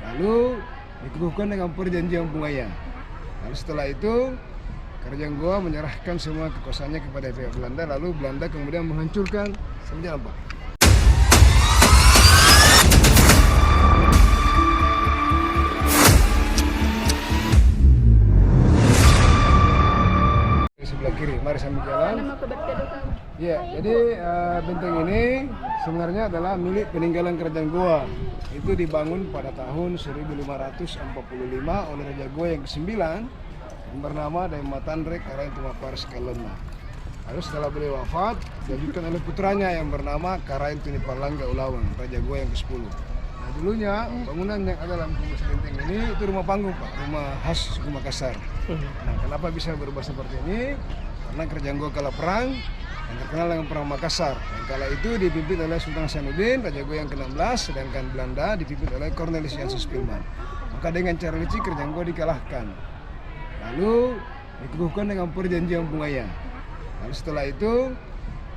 Lalu dikukuhkan dengan perjanjian Bungaya. Lalu setelah itu Kerajaan Goa menyerahkan semua kekuasaannya kepada pihak Belanda, lalu Belanda kemudian menghancurkan semenjak apa? Sebelah kiri, mari sambil jalan. Ya, jadi benteng ini sebenarnya adalah milik peninggalan Kerajaan Goa. Itu dibangun pada tahun 1545 oleh Raja Goa yang ke-9 yang bernama Daimatandrek Karaeng Tumapar Skalona. Lalu setelah beliau wafat, dilanjutkan oleh putranya yang bernama Karaeng Tunipalangga Ulawang, Raja Goa yang ke-10. Nah, dulunya bangunan yang ada dalam kompleks benteng ini itu rumah panggung, Pak, rumah khas suku Makassar. Nah, kenapa bisa berubah seperti ini? Karena Kerajaan Goa kalah perang yang terkenal dengan Perang Makassar. Dan kala itu dipimpin oleh Sultan Hasanuddin, Raja Goa yang ke-16, sedangkan Belanda dipimpin oleh Cornelis Jansen Spilman. Maka dengan cara licik Kerajaan Goa dikalahkan. Lalu dikukuhkan dengan perjanjian Bungaya. Lalu setelah itu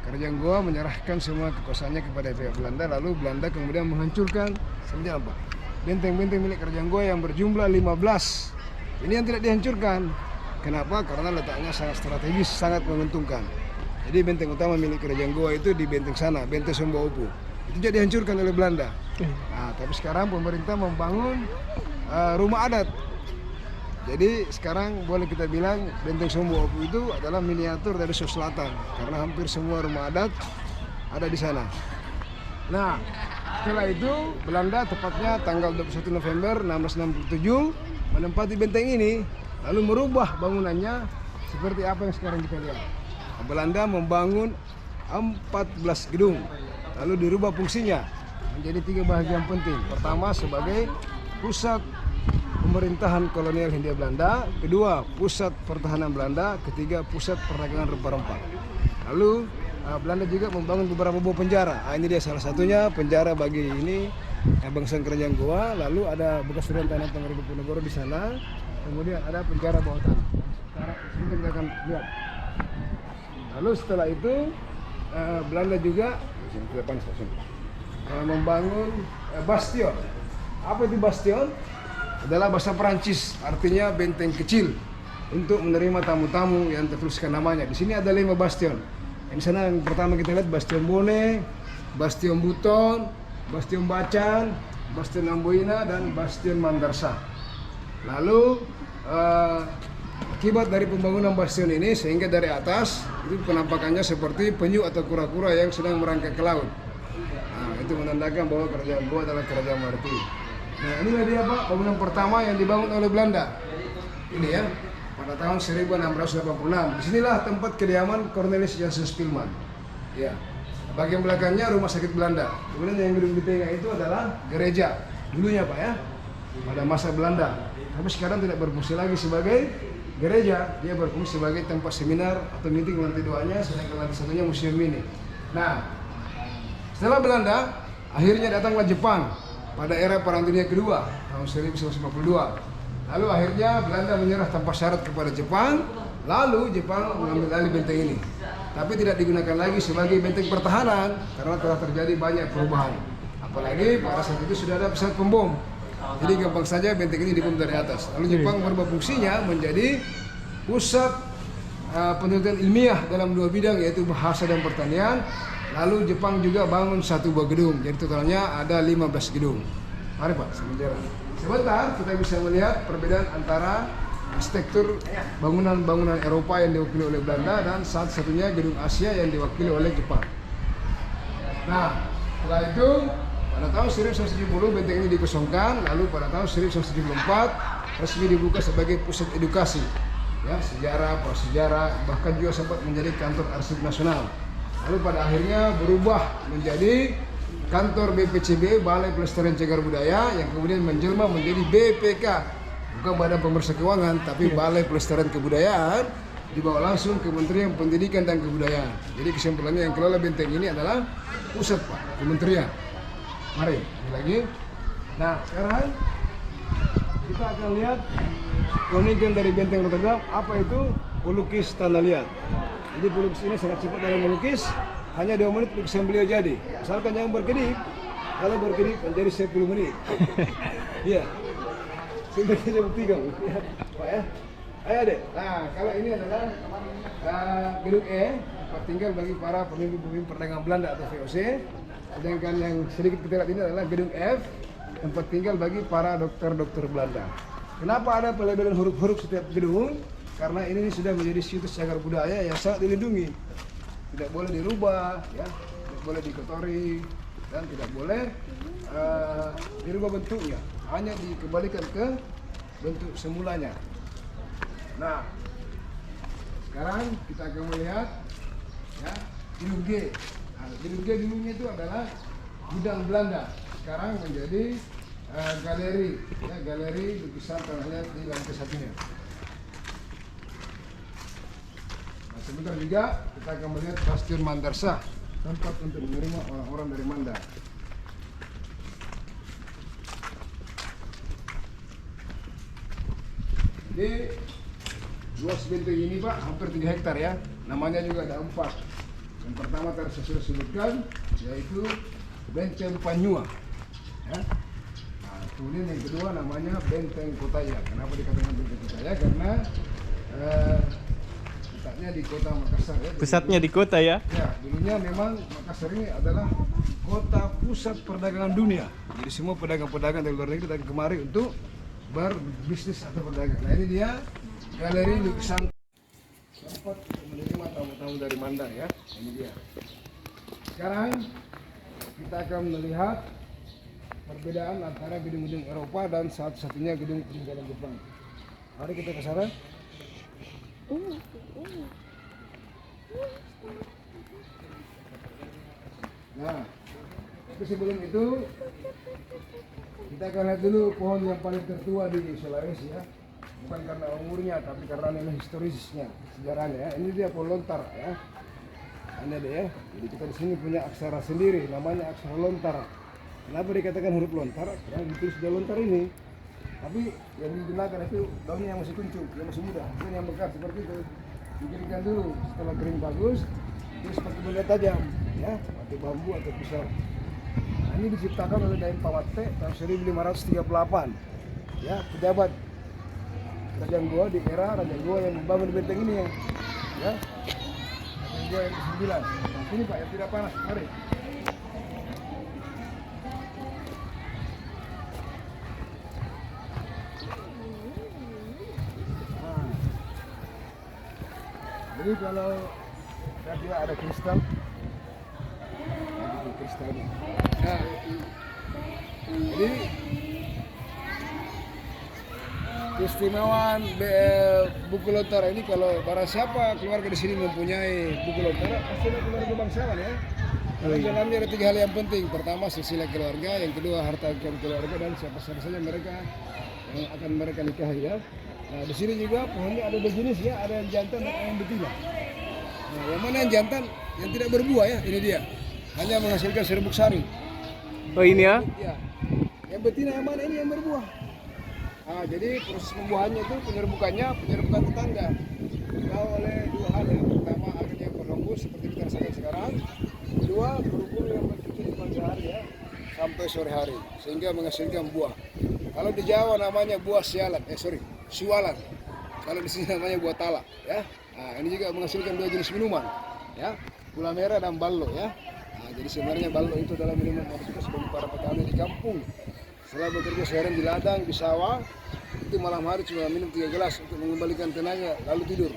Kerajaan Goa menyerahkan semua kekuasaannya kepada pihak Belanda, lalu Belanda kemudian menghancurkan semenjak apa? Benteng-benteng milik Kerajaan Goa yang berjumlah 15. Ini yang tidak dihancurkan. Kenapa? Karena letaknya sangat strategis, sangat menguntungkan. Jadi benteng utama milik Kerajaan Goa itu di benteng sana, Benteng Sombaopu. Itu jadi dihancurkan oleh Belanda. Nah, tapi sekarang pemerintah membangun rumah adat. Jadi sekarang boleh kita bilang Benteng Sombaopu itu adalah miniatur dari Sulawesi Selatan, karena hampir semua rumah adat ada di sana. Nah, setelah itu Belanda tepatnya tanggal 21 November 1667 menempati benteng ini, lalu merubah bangunannya seperti apa yang sekarang kita lihat. Belanda membangun 14 gedung, lalu dirubah fungsinya menjadi 3 bagian penting. Pertama sebagai pusat pemerintahan kolonial Hindia Belanda, kedua pusat pertahanan Belanda, ketiga pusat perdagangan rempah-rempah. Lalu Belanda juga membangun beberapa buah penjara. Ini dia salah satunya, penjara bagi ini bangsa Kerajaan Goa. Lalu ada bekas Rutan Tangerang di sana. Kemudian ada penjara bawah tanah. Sekarang kita akan lihat. Lalu setelah itu Belanda juga membangun bastion. Apa itu bastion? Adalah bahasa Perancis, artinya benteng kecil untuk menerima tamu-tamu yang tertuliskan namanya. Di sini ada 5 bastion. Di sana yang pertama kita lihat Bastion Bone, Bastion Buton, Bastion Bacan, Bastion Amboina, dan Bastion Mandarsa. Lalu akibat dari pembangunan bastion ini sehingga dari atas itu penampakannya seperti penyu atau kura-kura yang sedang merangkak ke laut. Nah, itu menandakan bahwa Kerajaan Goa adalah kerajaan maritim. Nah, inilah dia Pak, bangunan pertama yang dibangun oleh Belanda. Ini ya, pada tahun 1686. Disinilah tempat kediaman Cornelis Jansen Spilman. Ya, bagian belakangnya rumah sakit Belanda. Kemudian yang gedung di tengah itu adalah gereja. Dulunya Pak ya, pada masa Belanda. Tapi sekarang tidak berfungsi lagi sebagai gereja, dia berfungsi sebagai tempat seminar atau meeting lantai 2-nya, sedangkan lantai 1-nya museum ini. Nah, setelah Belanda, akhirnya datanglah Jepang pada era Perang Dunia Kedua tahun 1952. Lalu akhirnya Belanda menyerah tanpa syarat kepada Jepang, lalu Jepang mengambil alih benteng ini. Tapi tidak digunakan lagi sebagai benteng pertahanan karena telah terjadi banyak perubahan. Apalagi pada saat itu sudah ada pesawat pembom. Jadi gampang saja benteng ini dibom dari atas. Lalu Jepang merubah fungsinya menjadi pusat penelitian ilmiah dalam 2 bidang, yaitu bahasa dan pertanian. Lalu Jepang juga bangun 1 buah gedung. Jadi totalnya ada 15 gedung. Mari Pak, sebentar kita bisa melihat perbedaan antara arsitektur bangunan-bangunan Eropa yang diwakili oleh Belanda dan satu-satunya gedung Asia yang diwakili oleh Jepang. Nah, setelah itu pada tahun 1970 benteng ini dikosongkan, lalu pada tahun 1974 resmi dibuka sebagai pusat edukasi, ya, sejarah, prasejarah, bahkan juga sempat menjadi kantor arsip nasional. Lalu pada akhirnya berubah menjadi kantor BPCB, Balai Pelestarian Cagar Budaya, yang kemudian menjelma menjadi BPK, bukan Badan Pemeriksa Keuangan, tapi Balai Pelestarian Kebudayaan, dibawa langsung Kementerian Pendidikan dan Kebudayaan. Jadi kesimpulannya yang kelola benteng ini adalah pusat Pak, kementerian. Mari, ini lagi. Nah, sekarang kita akan lihat keunikan dari benteng Rotterdam. Apa itu? Pelukis tanah liat. Jadi pelukis ini sangat cepat dalam melukis, hanya 2 menit lukisan beliau jadi. Asalkan jangan berkedip, kalau berkedip menjadi 10 menit. Iya. Sudah kita buktikan. Ya, Pak ya. Ayo deh. Nah, kalau ini adalah gedung E, tempat tinggal bagi para pemimpin-pemimpin perdagangan Belanda atau VOC. Sedangkan yang sedikit kita lihat ini adalah gedung F, tempat tinggal bagi para dokter-dokter Belanda. Kenapa ada pelabelan huruf-huruf setiap gedung? Karena ini sudah menjadi situs cagar budaya yang sangat dilindungi. Tidak boleh dirubah, ya, tidak boleh dikotori, dan tidak boleh dirubah bentuknya. Hanya dikembalikan ke bentuk semulanya. Nah, sekarang kita akan melihat ya, gedung G. Nah, gedung G dulunya itu adalah gudang Belanda. Sekarang menjadi galeri, ya, galeri lukisan tanah liat di lantai satunya. Nah, sebentar juga kita akan melihat Bastion Mandarsa, tempat untuk menerima orang-orang dari Manda. Jadi luas benteng ini Pak hampir 3 hektar ya. Namanya juga ada 4. Yang pertama tadi saya sudah sebutkan yaitu Benteng Panyua. Ya. Nah, kemudian yang kedua namanya Benteng Kotaya. Kenapa dikatakan Benteng Kotaya? Karena letaknya di kota Makassar ya. Pusatnya di kota ya? Ya, dulunya memang Makassar ini adalah kota pusat perdagangan dunia. Jadi semua pedagang-pedagang dari luar negeri datang kemari untuk berbisnis atau berdagang. Nah ini dia galeri lukisan tempat menerima tamu-tamu dari Manda ya. Ini dia. Sekarang kita akan melihat perbedaan antara gedung-gedung Eropa dan satu-satunya gedung peninggalan Jepang. Mari kita ke sana. Nah, tapi sebelum itu kita akan lihat dulu pohon yang paling tertua di Sulawesi ya. Bukan karena umurnya, tapi karena nilai historisnya, sejarahnya ya. Ini dia pohon lontar ya. Ini dia ya. Jadi kita di sini punya aksara sendiri, namanya aksara lontar. Kenapa dikatakan huruf lontar? Karena ditulis sudah lontar ini. Tapi yang digunakan itu daunnya yang masih kuncup, yang masih muda, bukan yang bekas seperti itu. Dikeringkan dulu, setelah kering bagus, terus pakai benda tajam, ya, pakai bambu atau pisau. Nah, ini diciptakan oleh Daim Pawate tahun 1538, ya, pejabat Kerajaan Goa di era Raja Goa yang membangun benteng ini ya. Raja Goa yang ke-9. Nah, sini Pak, yang tidak panas, mari. Jadi kalau dia ada kristal, ini. Nah, jadi keistimewaan buku lontar ini kalau barang siapa keluarga di sini mempunyai buku lontar, pasti ada keluarga bangsawan ya. Kalau dalamnya ada 3 hal yang penting. Pertama silsilah keluarga, yang kedua harta keluarga dan siapa saja mereka yang akan mereka nikahi ya. Nah, di sini juga pohonnya ada 2 jenis ya, ada yang jantan dan yang betina. Nah, yang mana yang jantan yang tidak berbuah ya, ini dia. Hanya menghasilkan serbuk sari. Oh ini ya? Ya. Yang betina yang mana ini yang berbuah. Nah, jadi proses pembuahannya itu penyerbukan tetangga. Dibawa oleh 2 hal ya. Pertama akhirnya berembus seperti kita rasakan sekarang. Kedua berumur yang bercucuk di pagi hari ya sampai sore hari sehingga menghasilkan buah. Kalau di Jawa namanya buah siwalan. Kalau di sini namanya buah talak ya. Nah, ini juga menghasilkan 2 jenis minuman ya, gula merah dan ballo ya. Nah, jadi sebenarnya ballo itu adalah minuman yang sebagai para petani di kampung. Setelah bekerja seharian di ladang, di sawah, itu malam hari cuma minum 3 gelas untuk mengembalikan tenaga lalu tidur.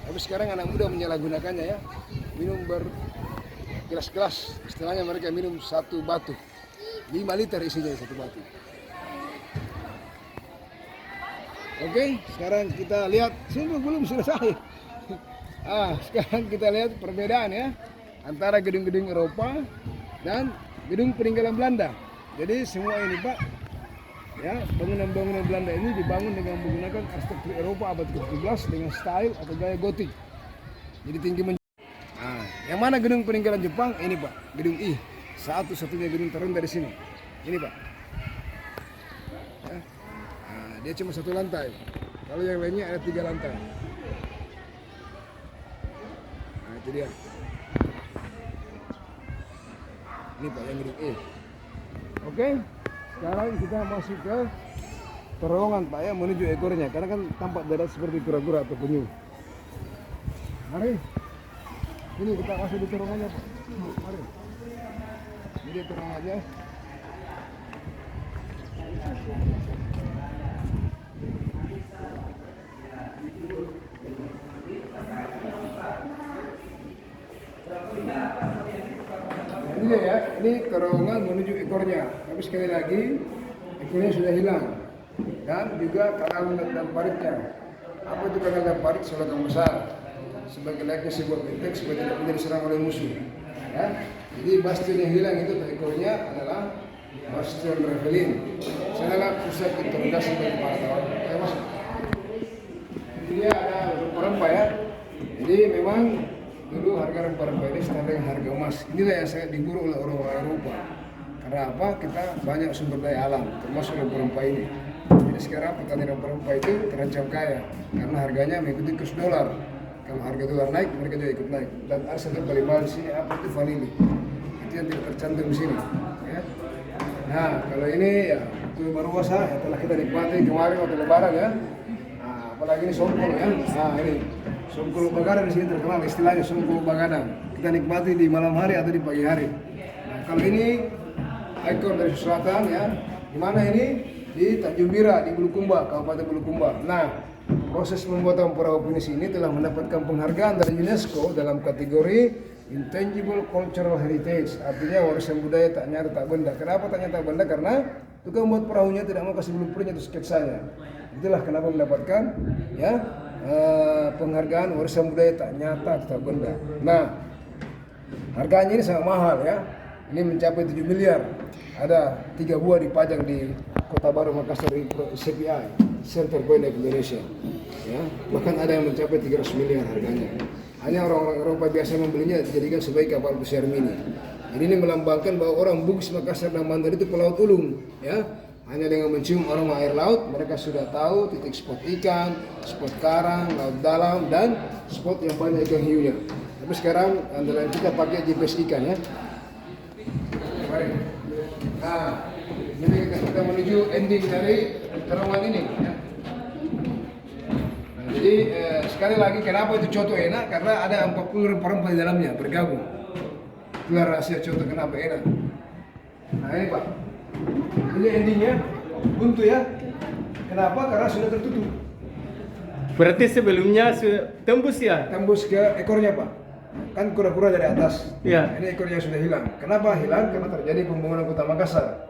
Tapi sekarang anak muda menyalahgunakannya ya, minum bergelas-gelas. Istilahnya mereka minum 1 batu, 5 liter isinya 1 batu. Oke, sekarang kita lihat, sini belum selesai. Sekarang kita lihat perbedaan ya antara gedung-gedung Eropa dan gedung peninggalan Belanda. Jadi semua ini Pak, ya bangunan-bangunan Belanda ini dibangun dengan menggunakan arsitektur Eropa abad ke-17 dengan style atau gaya gotik. Jadi tinggi yang mana gedung peninggalan Jepang? Ini Pak, gedung I, satu-satunya gedung terendah di sini. Ini Pak. Ya. Dia cuma 1 lantai. Kalau yang lainnya ada 3 lantai. Nah itu dia. Ini Pak yang gedung E. Oke. Sekarang kita masuk ke terowongan Pak ya, menuju ekornya. Karena kan tampak darat seperti kura-kura atau penyu. Mari. Ini kita masuk di terowongannya Pak. Mari. Ini terowongannya. Ini dia ya, ini terowongan menuju ekornya. Tapi sekali lagi, ekornya sudah hilang. Dan juga kanal dan paritnya. Apa itu kanal dan parit? Selokan besar. Sebagai layaknya sebuah benteng supaya tidak menjadi diserang oleh musuh. Ya. Jadi bastion yang hilang itu ekornya adalah Bastion Revelin. Adalah pusat interogasi bagi para tawanan. Ayo masuk. Ini dia ada rempah-rempah ya. Jadi memang dulu harga rempah-rempah ini setara dengan harga emas. Inilah yang sangat diburu oleh orang-orang Eropa. Karena apa? Kita banyak sumber daya alam, termasuk rempah-rempah ini. Jadi sekarang petani rempah-rempah itu terancam kaya karena harganya mengikuti kurs dolar. Kalau harga dolar naik, mereka juga ikut naik. Dan ada satu paling mahal di sini apa itu vanili. Itu yang tidak tercantum di sini. Ya. Nah, kalau ini ya kue baruasa ya telah kita nikmati kemarin waktu Lebaran ya. Nah, apalagi ini songkol ya. Nah, ini songkol Bagada di sini terkenal istilahnya songkol Bagada. Kita nikmati di malam hari atau di pagi hari. Nah, kalau ini ikon dari selatan ya. Di mana ini? Di Tanjung Bira, di Bulukumba, Kabupaten Bulukumba. Nah, proses pembuatan perahu pinisi ini telah mendapatkan penghargaan dari UNESCO dalam kategori Intangible Cultural Heritage, artinya warisan budaya tak nyata tak benda. Kenapa tak nyata tak benda? Karena tukang membuat perahunya tidak mau kasih blueprintnya atau sketsanya. Itulah kenapa mendapatkan ya penghargaan warisan budaya tak nyata tak benda. Nah, harganya ini sangat mahal ya. Ini mencapai 7 miliar. Ada 3 buah dipajang di Kota Baru Makassar di CPI, Center Point of Indonesia. Ya, bahkan ada yang mencapai 300 miliar harganya. Hanya orang-orang Eropa biasa membelinya dijadikan sebagai kapal pesiar mini. Jadi ini melambangkan bahwa orang Bugis, Makassar dan Mandar itu pelaut ulung. Ya, hanya dengan mencium aroma air laut mereka sudah tahu titik spot ikan, spot karang, laut dalam dan spot yang banyak ikan hiunya. Tapi sekarang andalan kita pakai GPS ikan ya. Mari. Nah, jadi kita menuju ending dari terowongan ini. Ya. Nah, jadi sekali lagi kenapa itu coto enak? Karena ada 40 rempah-rempah di dalamnya bergabung. Itulah rahasia coto kenapa enak. Nah ini Pak, ini endingnya buntu ya. Kenapa? Karena sudah tertutup. Berarti sebelumnya tembus ya? Tembus ke ekornya Pak. Kan kura-kura dari atas. Ya. Ini ekornya sudah hilang. Kenapa hilang? Karena terjadi pembangunan kota Makassar.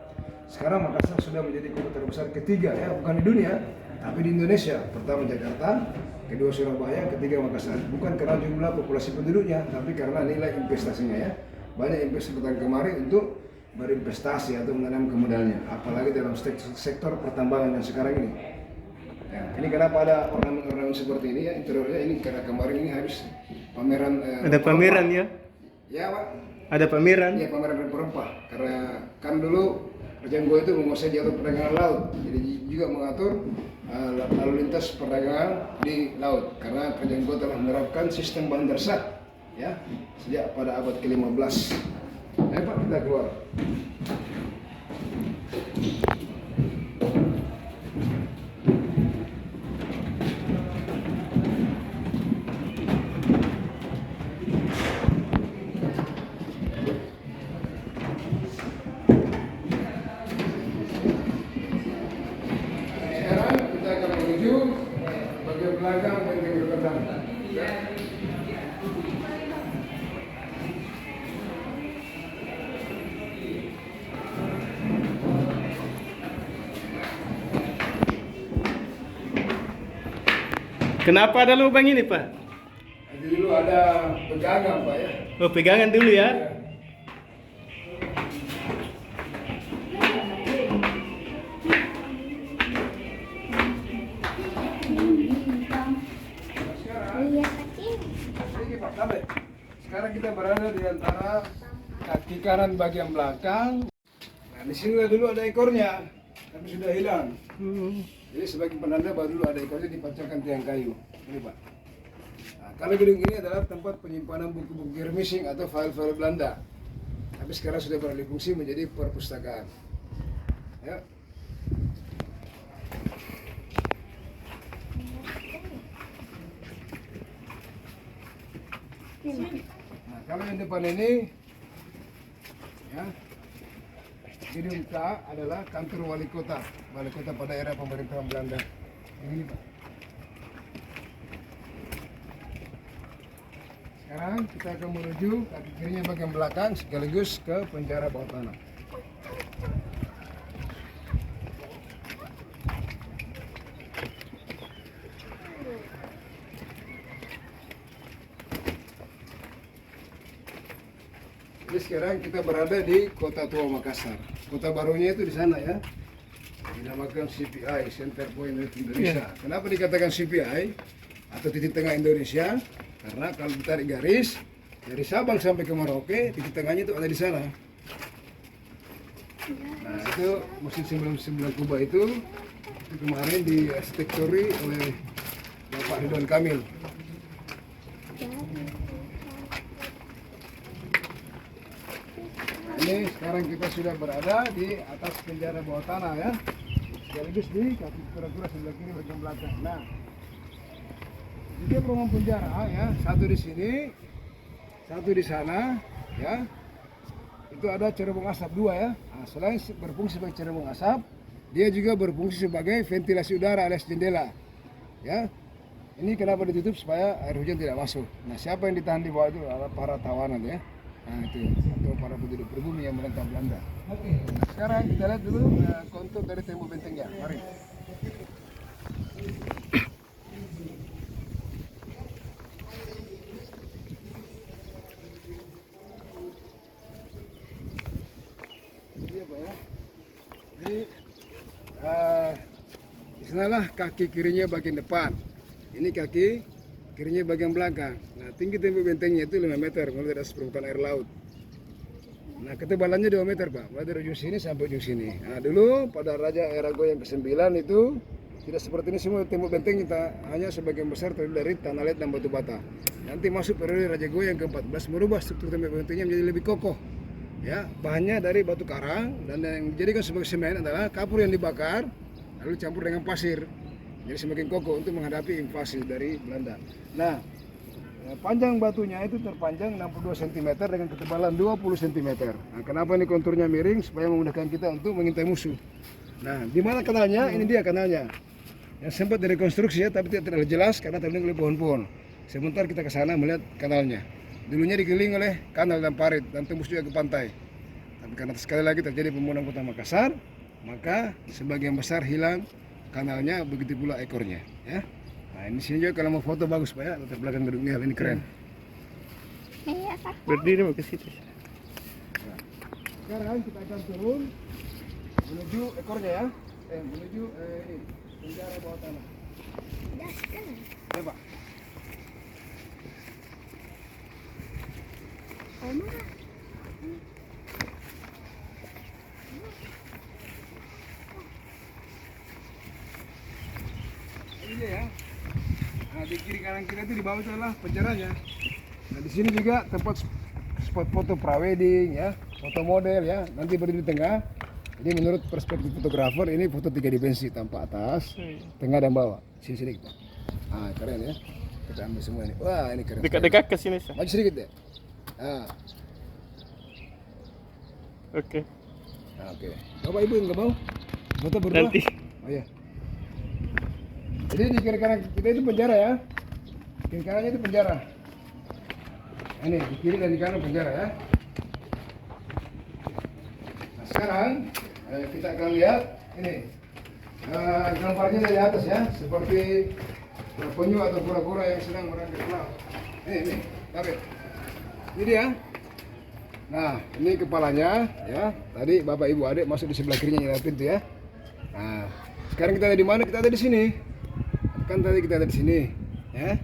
Sekarang Makassar sudah menjadi kota terbesar ketiga ya, bukan di dunia, tapi di Indonesia. Pertama Jakarta, kedua Surabaya, ketiga Makassar. Bukan karena jumlah populasi penduduknya, tapi karena nilai investasinya ya. Banyak investor datang kemari untuk berinvestasi atau menanamkan modalnya. Apalagi dalam sektor pertambangan yang sekarang ini. Ya, ini kenapa ada ornamen-ornamen seperti ini ya, interiornya ini karena kemarin ini habis pameran. Ada pameran ya? Ya Pak. Ada pameran? Iya, pameran rempah-rempah. Karena kan dulu Kerajaan Goa itu menguasai jalur perdagangan laut, jadi juga mengatur lalu lintas perdagangan di laut. Karena Kerajaan Goa telah menerapkan sistem bandar sah, ya, sejak pada abad ke-15. Ayo Pak, kita keluar. Belakang dan ke belakang. Ya. Kenapa ada lubang ini Pak? Jadi dulu ada pegangan Pak ya. Oh, pegangan dulu ya? Sekarang kita berada di antara kaki kanan bagian belakang. Nah, di sini dulu ada ekornya, tapi sudah hilang. Jadi sebagai penanda bahwa dulu ada ekornya dipasangkan tiang kayu. Ini Pak. Nah, kalau gedung ini adalah tempat penyimpanan buku-buku Germising atau file-file Belanda. Tapi sekarang sudah beralih fungsi menjadi perpustakaan. Ya. Nah, kalau yang depan ini, ya, gedung K adalah kantor wali kota pada era pemerintahan Belanda. Ini Pak. Sekarang kita akan menuju kaki kirinya bagian belakang sekaligus ke penjara bawah tanah. Jadi sekarang kita berada di Kota Tua Makassar. Kota barunya itu di sana ya. Dinamakan CPI, Center Point Indonesia. Kenapa dikatakan CPI atau titik tengah Indonesia? Karena kalau ditarik garis dari Sabang sampai ke Merauke, titik tengahnya itu ada di sana. Nah itu Masjid 99 Kuba itu kemarin diarsitektori oleh Bapak Ridwan Kamil. Nah, ini sekarang kita sudah berada di atas penjara bawah tanah ya, sekaligus di kaki kura-kura sebelah kiri bagian belakang. Nah, jadi perumahan penjara ya, satu di sini, satu di sana ya. Itu ada cerobong asap dua ya. Nah, selain berfungsi sebagai cerobong asap, dia juga berfungsi sebagai ventilasi udara alias jendela. Ya. Ini kenapa ditutup supaya air hujan tidak masuk. Nah, siapa yang ditahan di bawah itu adalah para tawanan ya. Nah, itu atau para penduduk pribumi yang menentang Belanda. Oke. Nah, sekarang kita lihat dulu kontur dari tembok bentengnya. Mari. Ini apa ya? Jadi di sanalah kaki kirinya bagian depan. Ini kaki kirinya bagian belakang. Nah, tinggi tembok bentengnya itu 5 meter mulai dari atas permukaan air laut. Nah, ketebalannya 2 meter Pak, mulai dari ujung sini sampai ujung sini. Nah, dulu pada Raja Erago yang ke-9 itu tidak seperti ini semua tembok benteng, kita hanya sebagian besar terdiri dari tanah liat dan batu bata. Nanti masuk periode Raja Go yang ke-14 merubah struktur tembok bentengnya menjadi lebih kokoh. Ya, bahannya dari batu karang dan yang dijadikan sebagai semen adalah kapur yang dibakar lalu campur dengan pasir. Jadi semakin kokoh untuk menghadapi invasi dari Belanda. Nah, panjang batunya itu terpanjang 62 cm dengan ketebalan 20 cm. Nah, kenapa ini konturnya miring? Supaya memudahkan kita untuk mengintai musuh. Nah, di mana kanalnya? Ini dia kanalnya. Yang sempat direkonstruksi ya, tapi tidak terlalu jelas karena terlindung oleh pohon-pohon. Sebentar kita ke sana melihat kanalnya. Dulunya dikelilingi oleh kanal dan parit dan tembus juga ke pantai. Tapi karena sekali lagi terjadi pembunuhan Kota Makassar, maka sebagian besar hilang kanalnya, begitu pula ekornya ya. Nah, ini sini juga kalau mau foto bagus Pak ya, latar belakang gedungnya ini keren. Berdiri mau ke situ. Nah, sekarang kita akan turun menuju ekornya ya. Menuju ini penjara bawah tanah. Ya Pak. Ini ya. Nah, di kiri kanan kita itu di bawah itu adalah penjaranya. Nah, di sini juga tempat spot foto prawedding ya, foto model ya. Nanti berdiri di tengah. Jadi menurut perspektif fotografer ini foto 3 dimensi, tampak atas, tengah dan bawah. Sini sedikit. Ah, keren ya. Kita ambil semua ini. Wah, ini keren. Dekat-dekat ke sini, Sah. Maju sedikit deh. Nah, Oke. nah oke. Bapak Ibu yang nggak mau foto berdua? Nanti. Oh iya. Jadi di kiri kanan kita itu penjara ya. Kiri kanannya itu penjara. Ini di kiri dan di kanan penjara ya. Nah, sekarang kita akan lihat ini gambarnya dari atas ya, seperti penyu atau kura-kura yang sedang merangkak laut. Ini, tarik. Ini dia. Nah, ini kepalanya ya. Tadi Bapak Ibu Adik masuk di sebelah kirinya dari pintu ya. Nah, sekarang kita ada di mana? Kita ada di sini. Kan tadi kita ada di sini, ya.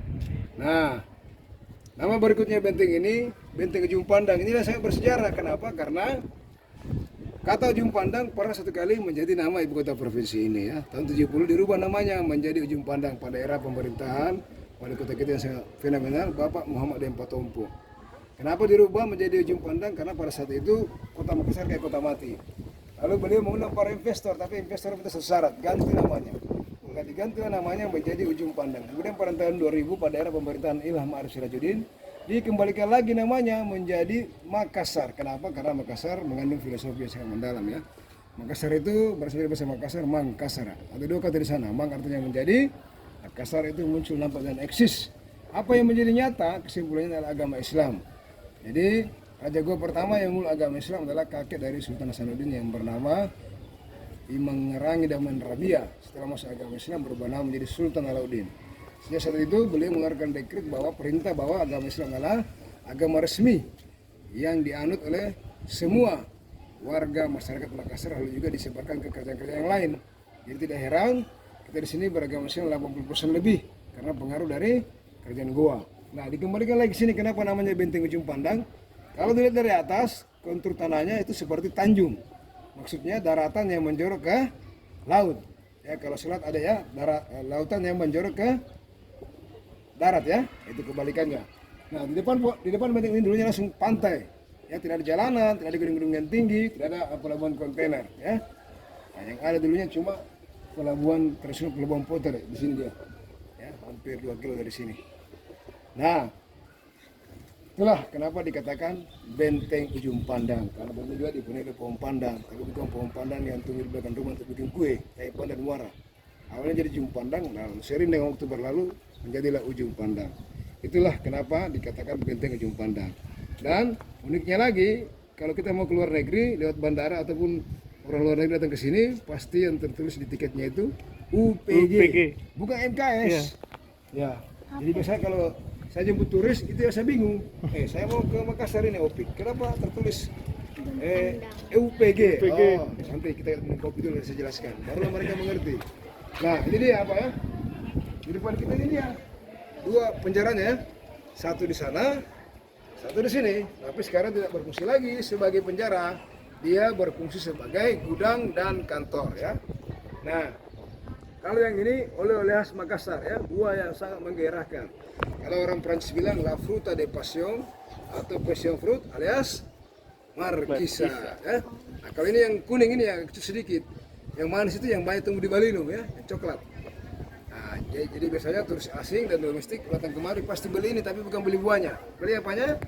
Nah, nama berikutnya benteng ini Benteng Ujung Pandang. Inilah sangat bersejarah. Kenapa? Karena kata Ujung Pandang pernah satu kali menjadi nama ibu kota provinsi ini ya. Tahun 70 dirubah namanya menjadi Ujung Pandang pada era pemerintahan wali kota kita yang sangat fenomenal Bapak Muhammad Dempa Tompo. Kenapa dirubah menjadi Ujung Pandang? Karena pada saat itu Kota Makassar kayak kota mati. Lalu beliau mengundang para investor, tapi investor itu satu syarat, ganti namanya. Maka diganti namanya menjadi Ujung Pandang. Kemudian pada tahun 2000 pada era pemerintahan Ilham Arif Sirajuddin, dikembalikan lagi namanya menjadi Makassar. Kenapa? Karena Makassar mengandung filosofi yang sangat mendalam ya. Makassar itu berasal dari bahasa Makassar, Mangkasara. Ada dua kata di sana. Mang artinya menjadi, Makassar itu muncul, nampak dan eksis. Apa yang menjadi nyata? Kesimpulannya adalah agama Islam. Jadi Raja Goa pertama yang mulai agama Islam adalah kakek dari Sultan Hasanuddin yang bernama Imang Ngerangi Daman Rabia. Setelah masuk agama Islam berubah nama menjadi Sultan Alauddin. Sejak saat itu beliau mengeluarkan dekret bahwa perintah bahwa agama Islam adalah agama resmi yang dianut oleh semua warga masyarakat Makassar, lalu juga disebarkan ke kerajaan-kerajaan yang lain. Jadi tidak heran kita di sini beragama Islam 80% lebih karena pengaruh dari kerajaan Goa. Nah, dikembalikan lagi sini, kenapa namanya Benteng Ujung Pandang? Kalau dilihat dari atas, kontur tanahnya itu seperti tanjung. Maksudnya daratan yang menjorok ke laut. Ya, kalau selat ada ya, lautan yang menjorok ke darat ya, itu kebalikannya. Nah, di depan benteng ini dulunya langsung pantai. Ya, tidak ada jalanan, tidak ada gedung-gedung yang tinggi, tidak ada pelabuhan kontainer ya. Nah, yang ada dulunya cuma pelabuhan tradisional, pelabuhan Potter di sini dia. Ya, hampir 2 kilo dari sini. Nah, itulah kenapa dikatakan Benteng Ujung Pandang, karena benteng juga dipenuhi oleh pohon pandan, tapi bukan pohon pandan yang tumbuh di belakang rumah untuk bikin kue, kayak pandan muara. Awalnya jadi ujung pandang, nah sering dengan waktu berlalu menjadilah ujung pandang. Itulah kenapa dikatakan Benteng Ujung Pandang. Dan uniknya lagi, kalau kita mau keluar negeri lewat bandara ataupun orang luar negeri datang ke sini, pasti yang tertulis di tiketnya itu UPG. Bukan MKS. Ya. Jadi biasanya kalau saya jemput turis itu ya saya bingung. Saya mau ke Makassar ini OPIK. Kenapa tertulis UPG? Oh, nanti kita minum kopi dulu saya jelaskan. Baru mereka mengerti. Nah, ini dia apa ya? Di depan kita ini dia. 2 penjaranya ya. Satu di sana, satu di sini. Tapi sekarang tidak berfungsi lagi sebagai penjara. Dia berfungsi sebagai gudang dan kantor ya. Nah, kalau yang ini oleh-oleh khas Makassar ya, buah yang sangat menggairahkan. Kalau orang Prancis bilang la fruta de passion atau passion fruit alias markisa ya. Nah, kalau ini yang kuning ini yang kecil sedikit, yang manis itu yang banyak tumbuh di Bali ya, yang coklat. Nah, jadi biasanya turis asing dan domestik datang kemari pasti beli ini, tapi bukan beli buahnya. Beli apanya?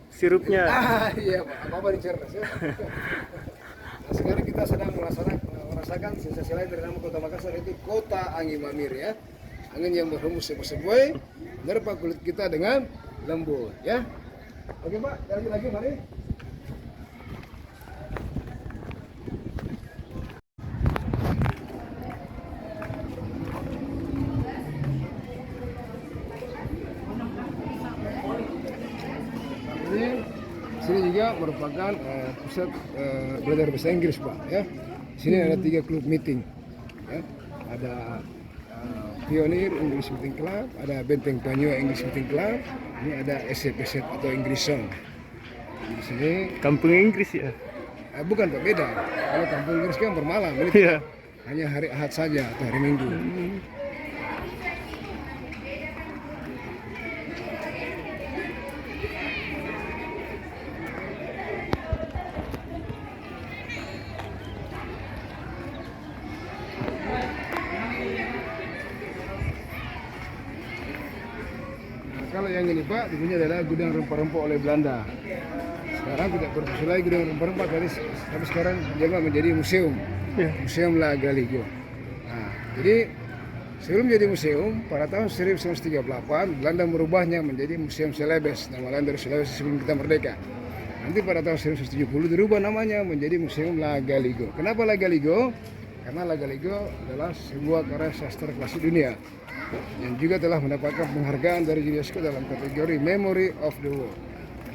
Sirupnya. Iya, apa di cerdas ya. Nah, sekarang kita sedang merasakan sensasi lain dari nama kota Makassar, itu kota angin mamir ya. Angin yang berhembus sepoi-sepoi, menerpa kulit kita dengan lembut ya. Oke Pak, jalan lagi mari. Sini juga merupakan pusat belajar bahasa Inggris Pak ya. Sini ada 3 klub meeting ya. Ada Pioneer English Meeting Club, ada Benteng Panyo English Meeting Club, ini ada SCPZ atau English Song. Di sini Kampung Inggris ya. Bukan Pak, beda. Kalau kampung Inggris kan bermalam, ini Iya. hanya hari Ahad saja atau hari Minggu. Kalau yang ini Pak, dulunya adalah gudang rempah-rempah oleh Belanda. Sekarang tidak berfungsi lagi gudang rempah-rempah, tapi sekarang menjelma menjadi museum. Ya. Museum La Galigo. Nah, jadi sebelum jadi museum, pada tahun 1938 Belanda merubahnya menjadi Museum Celebes, nama lain dari Sulawesi sebelum kita merdeka. Nanti pada tahun 1970 dirubah namanya menjadi Museum La Galigo. Kenapa La Galigo? Karena La Galigo adalah sebuah karya sastra klasik dunia yang juga telah mendapatkan penghargaan dari UNESCO dalam kategori Memory of the World,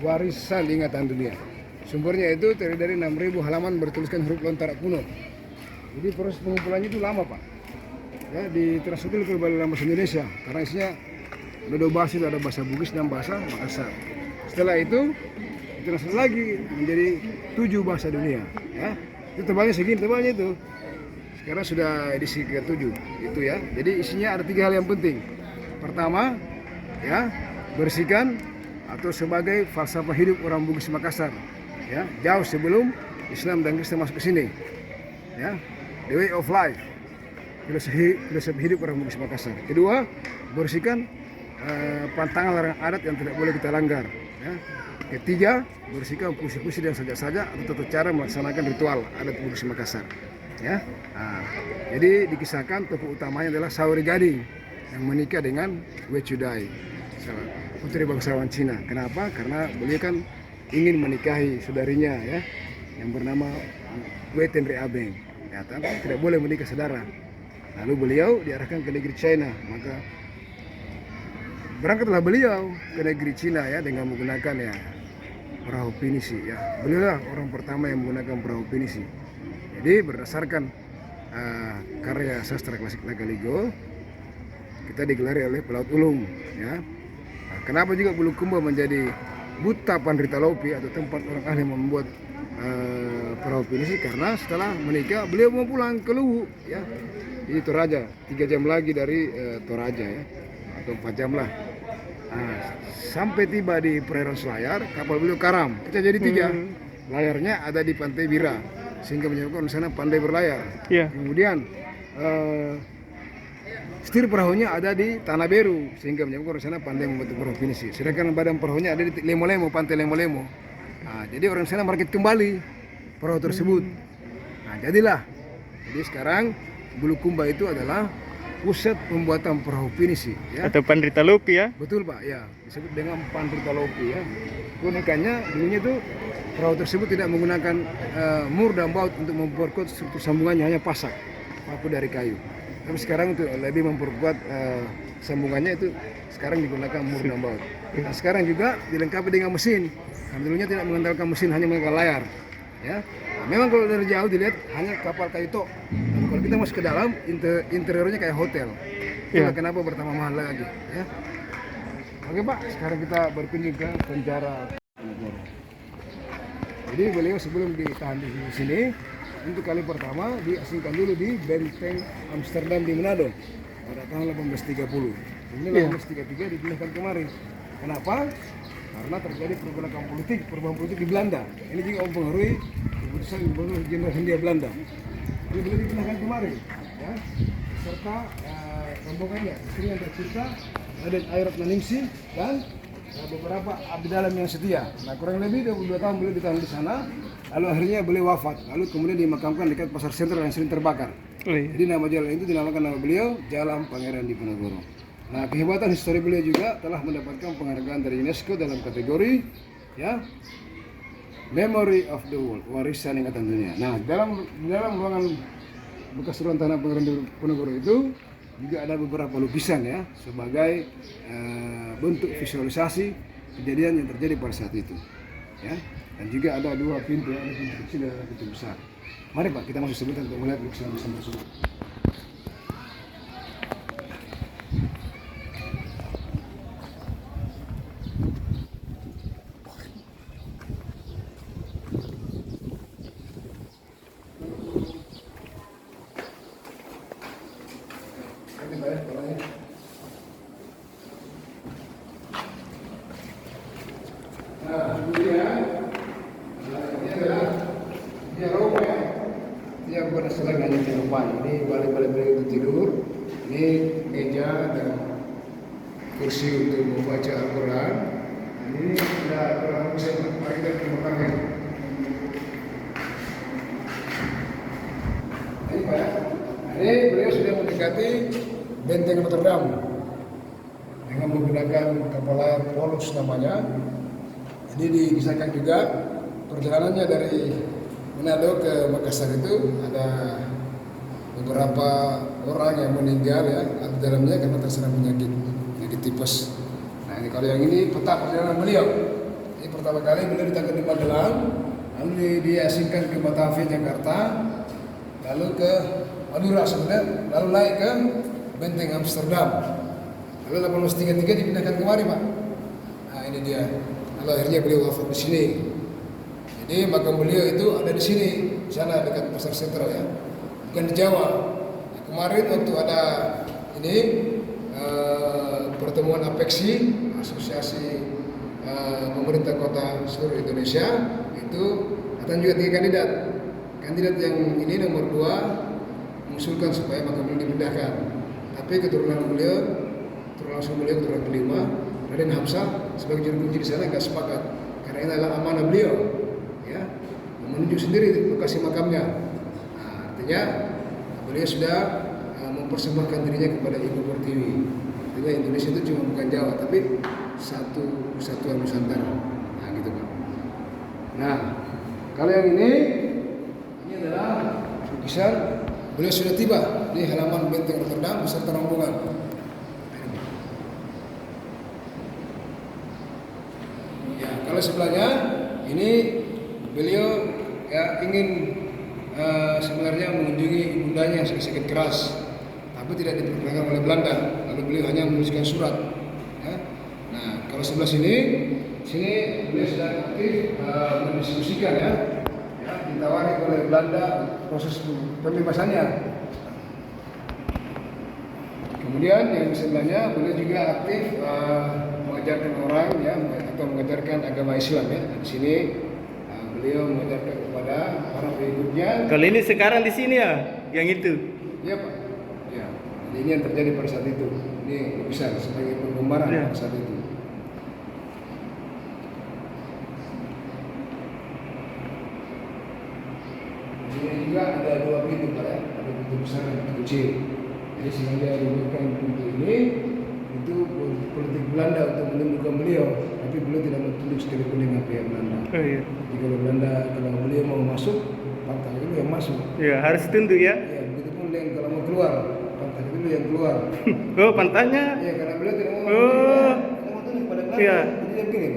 warisan ingatan dunia. Sumbernya itu terdiri dari 6.000 halaman bertuliskan huruf Lontara kuno. Jadi proses pengumpulannya itu lama Pak. Ya, ditranslator ke dalam bahasa Indonesia karena isinya ada 2 bahasa, ada bahasa Bugis dan bahasa Makassar. Setelah itu ditranslator lagi menjadi 7 bahasa dunia. Ya, itu tebalnya segini tebalnya itu. Sekarang sudah edisi ke-7 itu ya. Jadi isinya ada 3 hal yang penting. Pertama, ya, bersihkan atau sebagai falsafah hidup orang Bugis Makassar. Ya, jauh sebelum Islam dan Kristen masuk ke sini. ya, the way of life, filosofi hidup orang Bugis Makassar. Kedua, bersihkan pantangan larangan adat yang tidak boleh kita langgar. Ya. Ketiga, bersihkan puisi-puisi dan sajak-sajak atau tata cara melaksanakan ritual adat Bugis Makassar. Ya, jadi dikisahkan tokoh utamanya adalah Sauri Gading yang menikah dengan Wei Chudai, putri bangsawan Cina. Kenapa? Karena beliau kan ingin menikahi saudarinya ya, yang bernama Wei Tenri Abeng. Ya, tapi tidak boleh menikah saudara. Lalu beliau diarahkan ke negeri China, maka berangkatlah beliau ke negeri Cina ya dengan menggunakan ya perahu pinisi ya. Beliau lah orang pertama yang menggunakan perahu pinisi. Jadi berdasarkan karya sastra klasik Nagaligo, kita digelari oleh Pelaut Ulung ya. Nah, kenapa juga Bulukumba menjadi Buta Pandritalopi atau tempat orang ahli membuat perahu pinisi? Karena setelah menikah beliau mau pulang ke Luwu ya. Di Toraja, 3 jam lagi dari Toraja ya, atau 4 jam lah. Nah, sampai tiba di perairan Selayar, kapal beliau karam, pecah jadi 3. Layarnya ada di Pantai Bira, sehingga menyebabkan di sana pandai berlayar. Kemudian setir perahunya ada di Tanah Beru, sehingga menyebabkan di sana pandai membentuk perahu pinisi. Sedangkan badan perahunya ada di Lemo-Lemo, Pantai Lemo-Lemo. Nah, jadi orang sana merakit kembali perahu tersebut. Nah, jadilah. Jadi sekarang Bulukumba itu adalah pusat pembuatan perahu pinisi ya. Atau Pandritalopi ya. Betul Pak, ya disebut dengan Pandritalopi ya. Keunikannya dulunya itu perahu tersebut tidak menggunakan mur dan baut untuk memperkuat struktur sambungannya, hanya pasak paku dari kayu. Tapi sekarang untuk lebih memperkuat sambungannya itu sekarang digunakan mur dan baut. Nah, sekarang juga dilengkapi dengan mesin. Nah, dulunya tidak mengandalkan mesin, hanya mengandalkan layar ya. Nah, memang kalau dari jauh dilihat hanya kapal kayu tok. Nah, kalau kita masuk ke dalam, interiornya kayak hotel. Itulah kenapa bertambah mahal lagi ya. Oke Pak, sekarang kita berkunjung ke penjara. Jadi beliau sebelum ditahan di sini, untuk kali pertama diasingkan dulu di Benteng Amsterdam di Manado pada tahun 1830. Kemudian 1833 dipindahkan kemari. Kenapa? Karena terjadi perubahan politik di Belanda. Ini juga mempengaruhi keputusan Gubernur Jenderal Hindia Belanda. Jadi beliau dipindahkan kemari, ya, serta rombongannya. Di sini yang tercipta Raden Ayrat Naningsih dan beberapa abdi dalam yang setia. Nah, kurang lebih 22 tahun beliau ditahan di sana. Lalu akhirnya beliau wafat. Lalu kemudian dimakamkan dekat Pasar Sentral yang sering terbakar. Jadi nama jalan itu dinamakan nama beliau Jalan Pangeran Diponegoro. Nah, kehebatan histori beliau juga telah mendapatkan penghargaan dari UNESCO dalam kategori ya Memory of the World, warisan ingatan dunia. Nah, dalam ruangan bekas ruang tanah Pangeran Diponegoro itu juga ada beberapa lukisan ya sebagai bentuk visualisasi kejadian yang terjadi pada saat itu ya. Dan juga ada 2 pintu, ada pintu kecil dan ada pintu besar. Mari Pak, kita masuk sebentar untuk melihat lukisan-lukisan tersebut. Nah, kemudian ini adalah diaroba yang berdasarkan hanya kehidupan. Ini balik-balik beliau itu tidur. Ini meja dan kursi untuk membaca Al-Quran. Ini ada Al-Quran bisa mari kita terima. Ini Pak, ini beliau sudah mendekati Benteng Notre Dame dengan menggunakan kapal layar Polus namanya. Ini dikisahkan juga perjalanannya dari Manado ke Makassar itu ada beberapa orang yang meninggal ya di dalamnya karena terserang penyakit tipes. Nah, ini kalau yang ini peta perjalanan beliau. Ini pertama kali beliau ditangkap di Magelang, lalu diasingkan ke Batavia Jakarta, lalu ke Madura sebenarnya, lalu naik ke Benteng Amsterdam. Lalu 1833 dipindahkan kemari Pak. Nah, ini dia. Lalu akhirnya beliau wafat di sini. Jadi makam beliau itu ada di sini, di sana dekat Pasar Sentral ya, bukan di Jawa. Nah, kemarin waktu ada ini pertemuan APEXI, Asosiasi Pemerintah Kota Seluruh Indonesia, itu datang juga 3 kandidat. kandidat yang ini nomor 2 mengusulkan supaya makam beliau dipindahkan. Tapi keturunan langsung beliau keturunan kelima, Raden Hamzah sebagai juru kunci di sana nggak sepakat karena ini adalah amanah beliau, ya, menunjuk sendiri lokasi makamnya. Nah, artinya beliau sudah mempersembahkan dirinya kepada Ibu Pertiwi. Artinya Indonesia itu cuma bukan Jawa, tapi satu kesatuan Nusantara. Nah, gitu Pak. Nah, kalau yang ini adalah lukisan beliau sudah tiba di halaman benteng Rotterdam beserta rombongan. Ya, kalau sebelahnya ini beliau ya ingin sebenarnya mengunjungi ibundanya yang sakit keras, tapi tidak diperkenankan oleh Belanda. Lalu beliau hanya menuliskan surat. Ya. Nah, kalau sebelah sini beliau sedang aktif mendiskusikan ya, ditawari oleh Belanda proses pembebasannya. Kemudian yang sebelahnya beliau juga aktif mengajarkan orang ya, atau mengajarkan agama Islam ya. Di sini beliau mengajarkan kepada para pengikutnya. Kalau ini sekarang di sini ya, yang itu. Iya Pak. Ya. Jadi ini yang terjadi pada saat itu. Ini lukisan sebagai penggambaran pada saat itu. Di sini juga ada 2 pintu Pak ya. Ada pintu besar dan pintu kecil. Jadi sengaja dibuatkan pintu ini itu politik Belanda untuk menundukkan beliau, tapi beliau tidak menunduk sekalipun dengan pihak Belanda. Oh iya. Jadi kalau beliau mau masuk, pantai itu yang masuk. Iya, harus tunduk ya. Ya, begitu pun yang kalau mau keluar, pantai itu yang keluar. Oh, pantainya. Iya, karena beliau tidak mau tunduk pada Belanda. Iya. Jadi dia begini.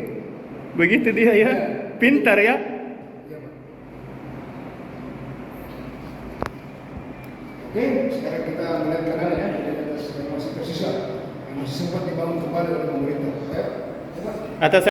Begitu dia ya. Pintar ya. Iya, Pak. Oke, sekarang kita melihat ke kanan ya. Jadi ada masih tersisa, yang masih sempat dibangun kembali oleh pemerintah. Ayo, coba. Atas